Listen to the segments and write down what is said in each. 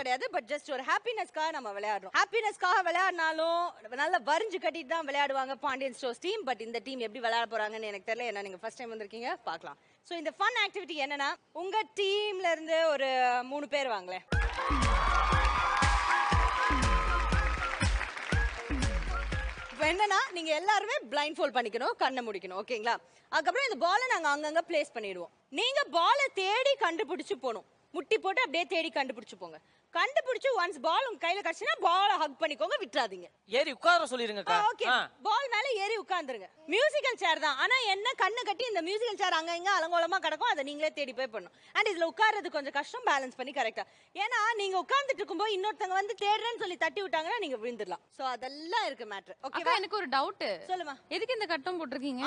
கிடையாது. But just ஒரு ஹாப்பினஸ்க்காக நம்ம விளையாடுறோம். ஹாப்பினஸ்க்காக விளையாடினாலும் நல்லா வரிஞ்சு கட்டிட்டு தான் விளையாடுவாங்க பாண்டியன் ஸ்டோர்ஸ் டீம். பட் இந்த டீம் எப்படி விளையாட போறாங்கன்னு எனக்கு தெரியல. ஏன்னா நீங்க ஃபர்ஸ்ட் டைம் வந்திருக்கீங்க, பார்க்கலாம். ஸோ இந்த ஃபன் ஆக்டிவிட்டி என்னன்னா, உங்க டீம்ல இருந்து ஒரு 3 பேர் வாங்களேன். என்னன்னா நீங்க எல்லாருமே பிளைண்ட் ஃபோல்ட் பண்ணிக்கணும், கண்ணை முடிக்கணும். ஓகேங்களா? அதுக்கப்புறம் இந்த பாலை நாங்க அங்கங்க பிளேஸ் பண்ணிடுவோம். நீங்க பாலை தேடி கண்டுபிடிச்சு போகணும். முட்டி போட்டு அப்படியே தேடி கண்டுபிடிச்சு போங்க. கண்டுபிடிச்சு ஒன்ஸ் பால் உங்க கையில கிடைச்சுனா பாலை ஹக் பண்ணிக்கோங்க, விட்டுறாதீங்க. ஏறி உட்கார சொல்லிருங்கக்கா. ஓகே, பால் மேல ஏறி உட்கார்ந்துருங்க. மியூசிக்கல் சேர் தான், ஆனா என்ன கண்ணை கட்டி இந்த மியூசிக்கல் சேர் அங்க இங்க அலங்கோலமா கிடக்கும், அதை நீங்களே தேடி போய் பண்ணணும். அண்ட் இதுல உட்கார்றது கொஞ்சம் கஷ்டம், பேலன்ஸ் பண்ணி கரெக்டா. ஏன்னா நீங்க உட்கார்ந்துட்டு இருக்கும்போது இன்னொருத்தங்க வந்து தேடுறேன்னு சொல்லி தட்டி விட்டாங்கன்னா நீங்க விழுந்துடலாம். சோ அதெல்லாம் இருக்கு மேட்டர். ஓகேவா? எனக்கு ஒரு டவுட். சொல்லுமா. எதுக்கு இந்த கட்டம் போட்டிருக்கீங்க?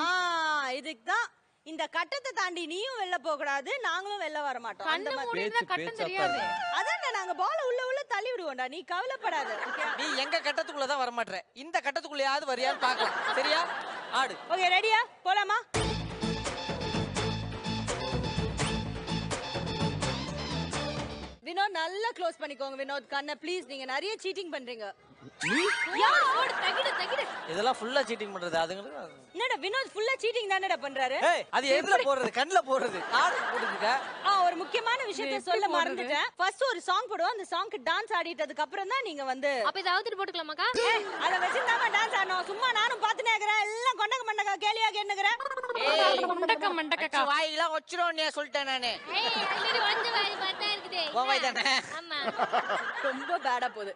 இதுக்கு தான். இந்த கட்டத்தை தாண்டி நீயும் வெளில போக கூடாது, நாங்களும் வெளில வர மாட்டோம். அந்த மாதிரி கட்டம் தெரியாது. அதான் நாங்க பால உள்ள தள்ளி விடுவோம்டா, நீ கவலைப்படாத. நீ எங்க கட்டத்துக்குள்ள தான் வர மாட்டற. இந்த கட்டத்துக்குள்ளயாவது வரியான்னு பார்க்கலாம். சரியா? ஆடு. ஓகே, ரெடியா? போலாமா? வினோத் நல்லா க்ளோஸ் பண்ணிக்கோங்க. வினோத் கண்ணை ப்ளீஸ். நீங்க நிறைய சீட்டிங் பண்றீங்க. இதெல்லாம் ஃபுல்லா சீட்டிங் பண்றது. அதுங்களுக்கு என்னடா வினோத் ஃபுல்லா சீட்டிங் தானடா பண்றாரு. அது எதுல போடுறது? கண்ணல போடுறது. ஆடு போடுங்க. ஒரு முக்கியமான விஷயத்தை சொல்ல மறந்துட்டேன். ஃபர்ஸ்ட் ஒரு சாங் போடுவோம். அந்த சாங்க்கு டான்ஸ் ஆடிட்டதுக்கு அப்புறம் தான் நீங்க வந்து அப்ப இத அவுத்துட்டு போட்டுக்கலாமாக்கா? அத வச்சிருந்தாம டான்ஸ் ஆடணும். சும்மா நானும் பாத்துனே இருக்கறேன். எல்லாம் கொண்டக்க மண்டக்க கேலியா கேன்னுக்கறேன். கொண்டக்க மண்டக்கக்கா வாயிலாம் ஒச்சிரோனே சொல்லிட்டேன் நானே. ஆல்ரெடி வந்து வாய் பார்த்தா இருக்குது. கோவாய் தானே. ஆமா. ரொம்ப பேடா போகுது.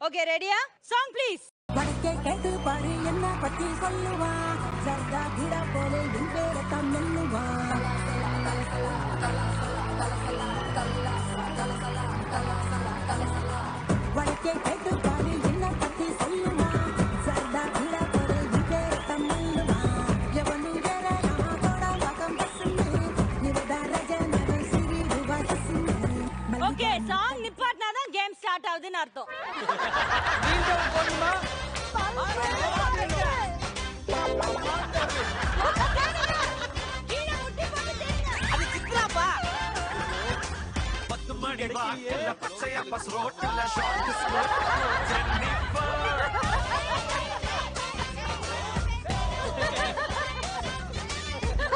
ஓகே, ரெடியா? Song please. வடக்கே கேட்டு பாரு என்ன பத்தி சொல்லுவா, ஜர்தா கிடா போலே என் பேரை தான் மெல்லுவா. வடக்கே கேட்டு பாரு என்ன பத்தி சொல்லுவா, ஜர்தா கிடா போலே என் பேரை தான் மெல்லுவா. எவனு வேற நாகோட மகம் பசுமே, நிவதா ரஜனகம் சிறிடுவா பசுமே. ஓகே, சாங் நிப்பாட்டினா தான் கேம் ஸ்டார்ட் ஆகுதுன்னு அர்த்தம். மீண்டும் போடுமா? அது சித்ராப்பா. 10 மணி வாக்கில பச்சையா பஸ் ரோட்ல ஷார்ட் ஸ்கர்ட் ஜென்னிஃபர்.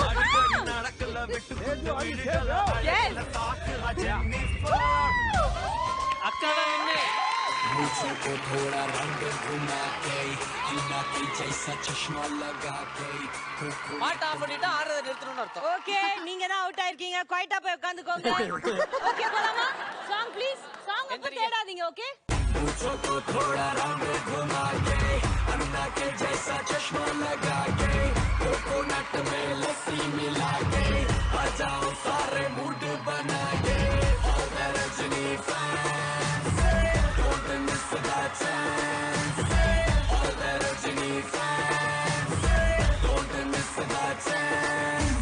அடிக்கடி நடக்கல விட்டு கொண்டு வீடுகள அழகுல தாக்குல ஜென்னிஃபர். அக்கா தான் நின்னு. मुझको थोड़ा रंग घुमा के अन्ना की जैसा चश्मा लगा के பாட்டு ஆஃப் பண்ணிட்டா ஆடுறத நிறுத்தணும்னு அர்த்தம். ஓகே, நீங்க தான் அவுட் ஆயிருக்கீங்க. குவைட்டா போய் உட்கார்ந்துக்கோங்க. ஓகே, போலாமா? Song please. சாங் அப்ப தேடாதீங்க. ஓகே, मुझको थोड़ा रंग घुमा के अन्ना के जैसा चश्मा लगा के कोकोनट में लस्सी मिला के आ जाओ सारे मूड बना के और Rajni fans don't miss that chance all the Rajini fans don't miss that chance.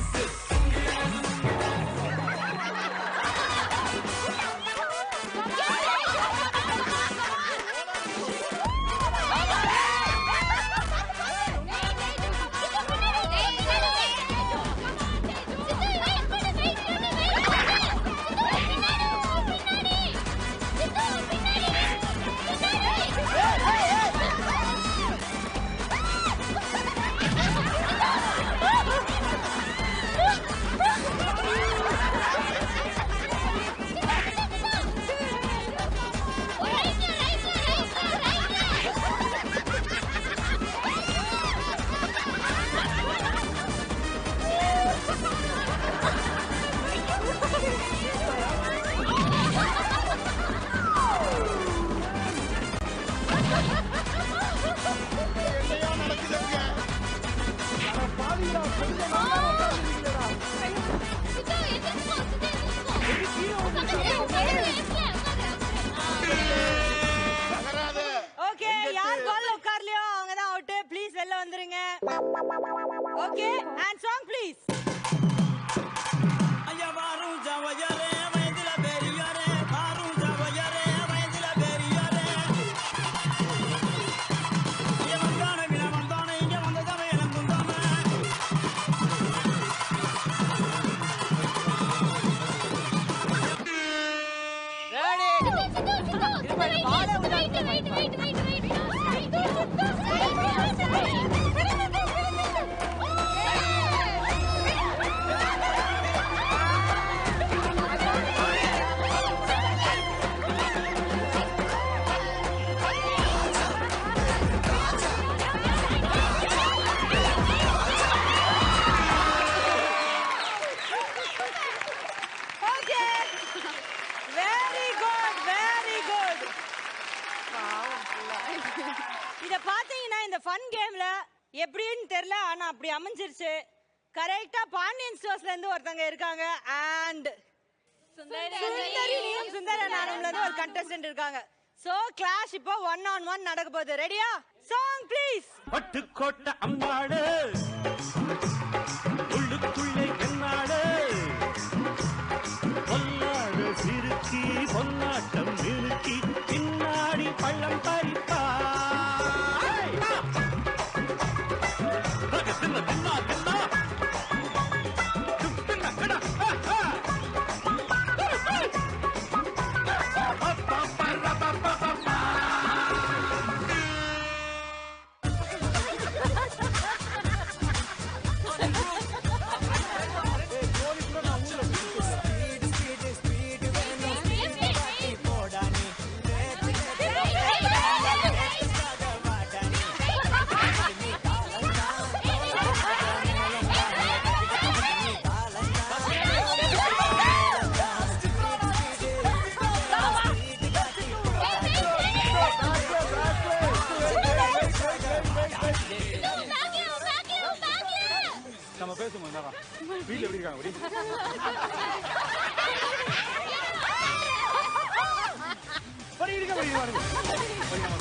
Okay, யார் பால்ல உட்கார்லையோ அவங்க தான் அவுட். ப்ளீஸ் வெளில வந்துருங்க. Okay, and song please. ஐயா வாரு ஜவயரே வயதில பெரியரே வாரு ஜவயரே வயதில பெரியரே. இங்க வந்தானே வின வந்தானே இங்க வந்ததவே எனக்கும் தானே. ரெடி. அமைஞ்சிருச்சு. கரெக்டா பாண்டியன் ஸ்டோர்ஸ்ல இருந்து ஒருத்தங்க இருக்காங்க அண்ட் சுந்தரியும் சுந்தர நானும்ல இருந்து ஒரு கண்டஸ்டன்ட் இருக்காங்க. சோ கிளாஷ் இப்போ 1-on-1 நடக்க போகுது. ரெடியா? Song please. பட்டுக்கோட்டை அம்மாடு உள்ளுக்குள்ளே என்னாடு பொல்லாத சிறுக்கி பொன்னாட்டம் நிறுக்கி பின்னாடி பள்ளம் பறிப்பா நம்ம பேசுவோம் வீட்டுல எப்படி இருக்காங்க இருக்க